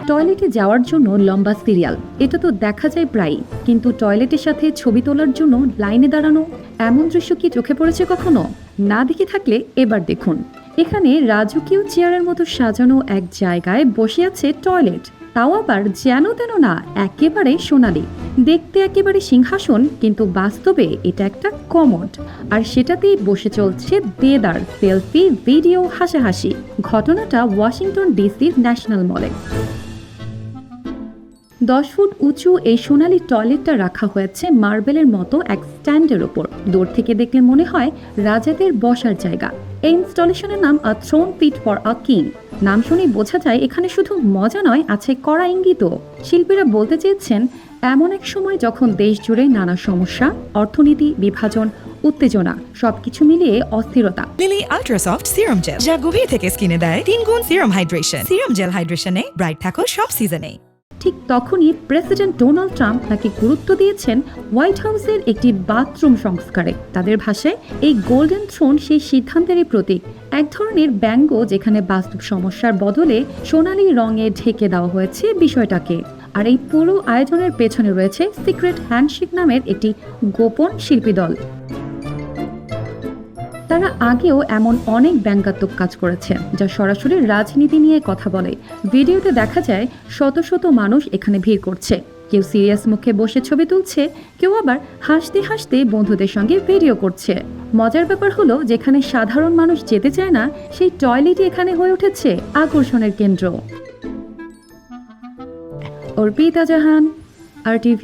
টয়লেটে যাওয়ার জন্য লম্বা সিরিয়াল, এটা তো দেখা যায় প্রায়, কিন্তু টয়লেটের সাথে ছবি তোলার জন্য লাইনে দাঁড়ানো, এমন দৃশ্য কি চোখে পড়েছে কখনো? না দেখে থাকলে এবার দেখুন। এখানে রাজকীয় চেয়ারের মতো সাজানো এক জায়গায় বসে আছে টয়লেট, তাও আবার যেন তেন না, একেবারে সোনালি। দেখতে একেবারে সিংহাসন, কিন্তু বাস্তবে এটা একটা কমোড। আর সেটাতেই বসে চলছে দেদার সেলফি, ভিডিও, হাসাহাসি। ঘটনাটা ওয়াশিংটন ডিসির ন্যাশনাল মলে। 10 ফুট উঁচু এই সোনালি টয়লেটটা রাখা হয়েছে মার্বেলের মতো এক স্ট্যান্ডের ওপর। দূর থেকে দেখলে মনে হয় রাজাদের বসার জায়গা। এই ইনস্টলেশনের নাম a throne fit for a king. নাম শুনেই বোঝা যায় এখানে শুধু মজা নয়, আছে কড়া ইঙ্গিত। শিল্পীরা বলতে চেয়েছেন, এমন এক সময় যখন দেশ জুড়ে নানা সমস্যা, অর্থনীতি, বিভাজন, উত্তেজনা সবকিছু মিলিয়ে অস্থিরতা। Lily ultra soft serum gel, যা গভীর থেকে স্কিনে দেয় 3 গুণ সিরাম হাইড্রেশন। সিরাম জেল হাইড্রেশনে ব্রাইট থাকো সব সিজনে। ঠিক তখনই প্রেসিডেন্ট ডোনাল্ড ট্রাম্প তাকে গুরুত্ব দিয়েছেন হোয়াইট হাউসের একটি বাথরুম সংস্কারে। তাদের ভাষায় এই গোল্ডেন থ্রোন সেই সিদ্ধান্তেরই প্রতীক, এক ধরনের ব্যঙ্গ, যেখানে বাস্তব সমস্যার বদলে সোনালী রঙে ঢেকে দেওয়া হয়েছে বিষয়টাকে। আর এই পুরো আয়োজনের পেছনে রয়েছে সিক্রেট হ্যান্ডশেক নামের একটি গোপন শিল্পী দল। তারা আগেও এমন অনেক ব্যঙ্গাত্মক কাজ করেছে, যা সরাসরি রাজনীতি নিয়ে কথা বলে। ভিডিওতে দেখা যায় শত শত মানুষ এখানে ভিড় করছে, কেউ সিরিয়াস মুখে বসে ছবি তুলছে, কেউ আবার হাসতে হাসতে বন্ধুদের সঙ্গে ভিডিও করছে। মজার ব্যাপার হলো, যেখানে সাধারণ মানুষ যেতে চায় না, সেই টয়লেটই এখানে হয়ে উঠেছে আকর্ষণের কেন্দ্র। অর্পিতা জাহান, RTV।